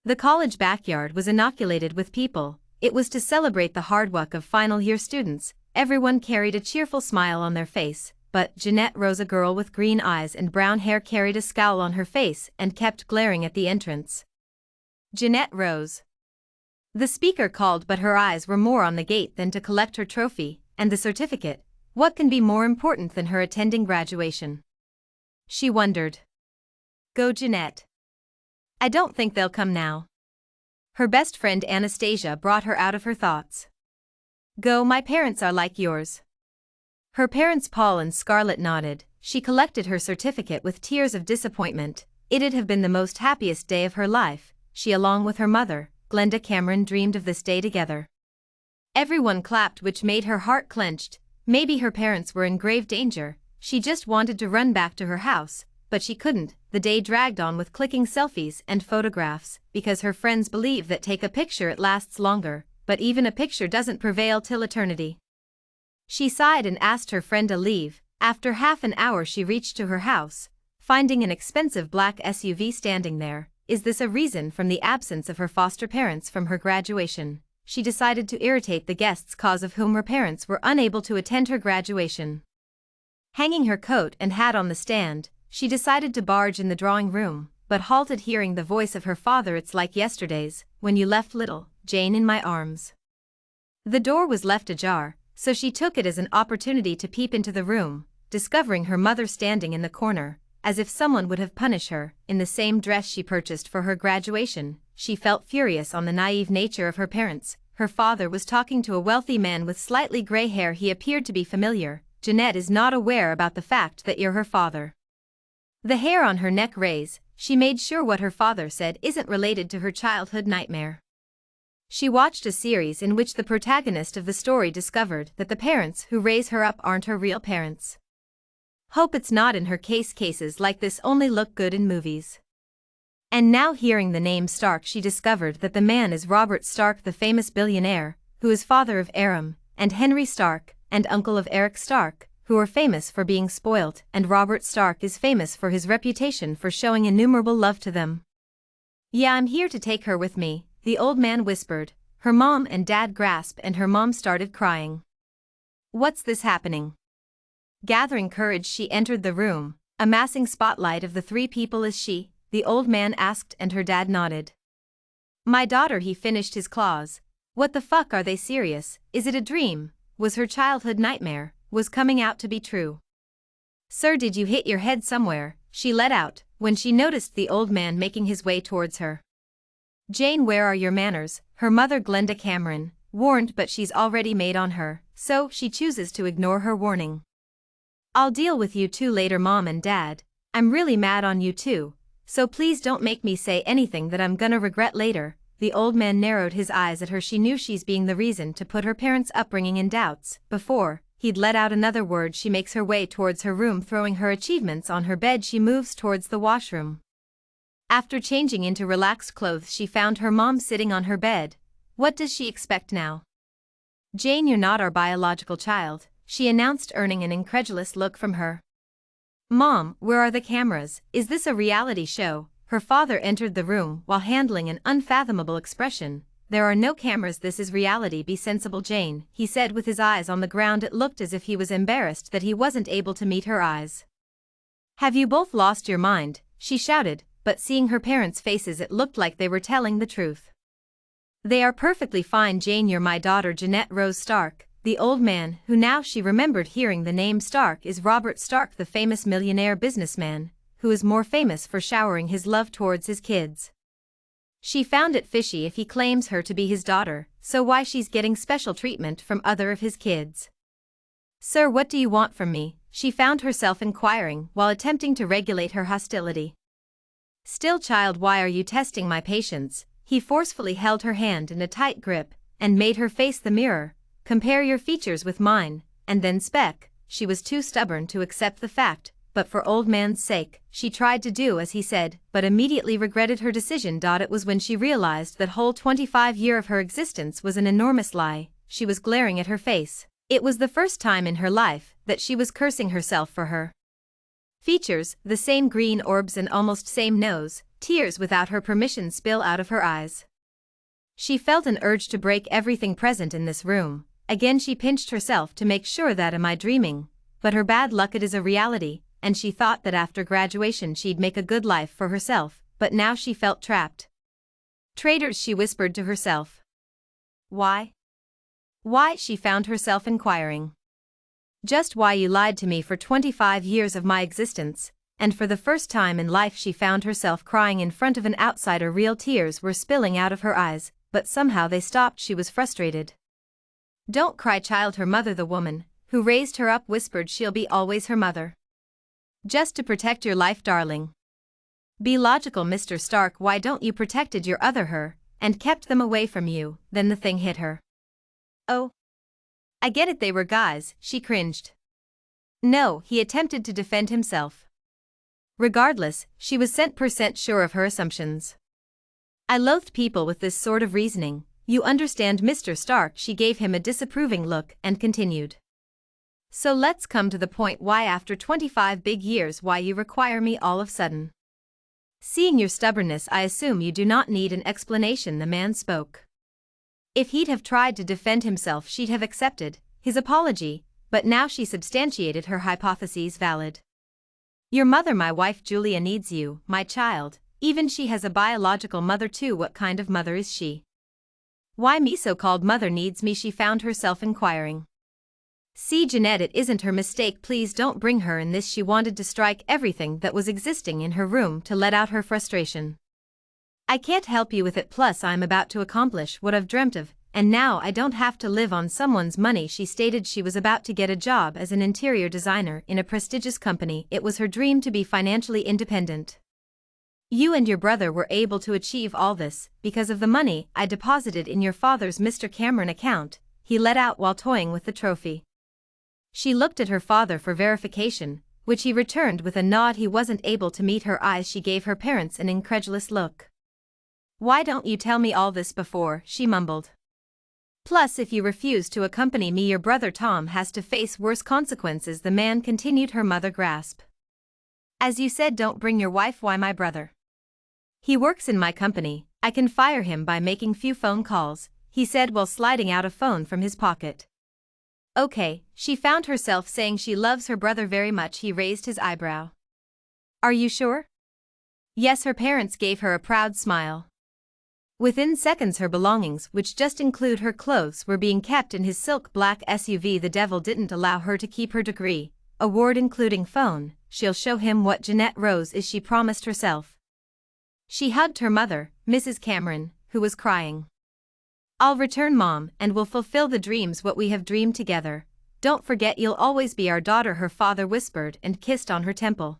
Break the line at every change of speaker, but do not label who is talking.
The college backyard was inoculated with people. It was to celebrate the hard work of final year students. Everyone carried a cheerful smile on their face, but Jeanette Rose, a girl with green eyes and brown hair, carried a scowl on her face and kept glaring at the entrance. Jeanette Rose. The speaker called, but her eyes were more on the gate than to collect her trophy and the certificate. What can be more important than her attending graduation? She wondered. Go, Jeanette. I don't think they'll come now. Her best friend Anastasia brought her out of her thoughts. Go, my parents are like yours. Her parents Paul and Scarlett nodded. She collected her certificate with tears of disappointment. It'd have been the most happiest day of her life. She, along with her mother, Glenda Cameron, dreamed of this day together. Everyone clapped, which made her heart clenched. Maybe her parents were in grave danger. She just wanted to run back to her house, but she couldn't. The day dragged on with clicking selfies and photographs, because her friends believe that take a picture it lasts longer, but even a picture doesn't prevail till eternity. She sighed and asked her friend to leave. After half an hour she reached to her house, finding an expensive black SUV standing there. Is this a reason? From the absence of her foster parents from her graduation, she decided to irritate the guests, cause of whom her parents were unable to attend her graduation. Hanging her coat and hat on the stand, she decided to barge in the drawing room, but halted hearing the voice of her father. It's like yesterday's, when you left little Jane in my arms. The door was left ajar, so she took it as an opportunity to peep into the room, discovering her mother standing in the corner, as if someone would have punished her, in the same dress she purchased for her graduation. She felt furious on the naive nature of her parents. Her father was talking to a wealthy man with slightly gray hair. He appeared to be familiar. Jeanette is not aware about the fact that you're her father. The hair on her neck raised. She made sure what her father said isn't related to her childhood nightmare. She watched a series in which the protagonist of the story discovered that the parents who raise her up aren't her real parents. Hope it's not in her case. Cases like this only look good in movies. And now, hearing the name Stark, she discovered that the man is Robert Stark, the famous billionaire, who is father of Aram and Henry Stark, and uncle of Eric Stark, who are famous for being spoilt, and Robert Stark is famous for his reputation for showing innumerable love to them. Yeah, I'm here to take her with me, the old man whispered. Her mom and dad grasped, and her mom started crying. What's this happening? Gathering courage, she entered the room. Amassing spotlight of the three people is she, the old man asked, and her dad nodded. My daughter, he finished his clause. What the fuck, are they serious? Is it a dream? Was her childhood nightmare was coming out to be true? Sir, did you hit your head somewhere? She let out, when she noticed the old man making his way towards her. Jane, where are your manners? Her mother Glenda Cameron warned, but she's already made on her, so she chooses to ignore her warning. I'll deal with you two later, Mom and Dad. I'm really mad on you too, so please don't make me say anything that I'm gonna regret later. The old man narrowed his eyes at her. She knew she's being the reason to put her parents' upbringing in doubts. Before he'd let out another word, she makes her way towards her room, throwing her achievements on her bed. She moves towards the washroom. After changing into relaxed clothes, she found her mom sitting on her bed. What does she expect now? Jane, you're not our biological child, she announced, earning an incredulous look from her. Mom, where are the cameras? Is this a reality show? Her father entered the room while handling an unfathomable expression. There are no cameras, this is reality. Be sensible, Jane, he said with his eyes on the ground. It looked as if he was embarrassed that he wasn't able to meet her eyes. Have you both lost your mind? She shouted, but seeing her parents' faces it looked like they were telling the truth. They are perfectly fine, Jane. You're my daughter, Jeanette Rose Stark. The old man, who now she remembered hearing the name Stark, is Robert Stark, the famous millionaire businessman, who is more famous for showering his love towards his kids. She found it fishy if he claims her to be his daughter, so why she's getting special treatment from other of his kids? Sir, what do you want from me? She found herself inquiring while attempting to regulate her hostility. Still, child, why are you testing my patience? He forcefully held her hand in a tight grip and made her face the mirror. Compare your features with mine, and then spec. She was too stubborn to accept the fact, but for old man's sake, she tried to do as he said, but immediately regretted her decision. It was when she realized that whole 25 years of her existence was an enormous lie. She was glaring at her face. It was the first time in her life that she was cursing herself for her features, the same green orbs and almost same nose. Tears without her permission spill out of her eyes. She felt an urge to break everything present in this room. Again she pinched herself to make sure that am I dreaming, but her bad luck it is a reality, and she thought that after graduation she'd make a good life for herself, but now she felt trapped. Traitors, she whispered to herself. Why? Why, she found herself inquiring. Just why you lied to me for 25 years of my existence, and for the first time in life she found herself crying in front of an outsider. Real tears were spilling out of her eyes, but somehow they stopped. She was frustrated. Don't cry, child, her mother, the woman who raised her up, whispered. She'll be always her mother. Just to protect your life, darling. Be logical, Mr. Stark. Why don't you protected your other her, and kept them away from you? Then the thing hit her. Oh. I get it, they were guys, she cringed. No, he attempted to defend himself. Regardless, she was 100% sure of her assumptions. I loathed people with this sort of reasoning. You understand, Mr. Stark? She gave him a disapproving look and continued. So let's come to the point. Why, after 25 big years, why you require me all of a sudden? Seeing your stubbornness, I assume you do not need an explanation. The man spoke. If he'd have tried to defend himself, she'd have accepted his apology, but now she substantiated her hypotheses valid. Your mother, my wife Julia, needs you, my child. Even she has a biological mother too. What kind of mother is she? Why me so-called mother needs me? She found herself inquiring. See, Jeanette, it isn't her mistake. Please don't bring her in this. She wanted to strike everything that was existing in her room to let out her frustration. I can't help you with it, plus I'm about to accomplish what I've dreamt of, and now I don't have to live on someone's money. She stated she was about to get a job as an interior designer in a prestigious company. It was her dream to be financially independent. You and your brother were able to achieve all this because of the money I deposited in your father's Mr. Cameron account, he let out while toying with the trophy. She looked at her father for verification, which he returned with a nod. He wasn't able to meet her eyes. She gave her parents an incredulous look. Why don't you tell me all this before? She mumbled. Plus, if you refuse to accompany me, your brother Tom has to face worse consequences. The man continued. Her mother gasped. As you said, don't bring your wife. Why my brother? He works in my company. I can fire him by making few phone calls, he said while sliding out a phone from his pocket. Okay, she found herself saying she loves her brother very much. He raised his eyebrow. Are you sure? Yes, her parents gave her a proud smile. Within seconds her belongings, which just include her clothes, were being kept in his silk black SUV. The devil didn't allow her to keep her degree, award including phone. She'll show him what Jeanette Rose is, she promised herself. She hugged her mother, Mrs. Cameron, who was crying. I'll return, Mom, and we'll fulfill the dreams what we have dreamed together. Don't forget, you'll always be our daughter, her father whispered and kissed on her temple.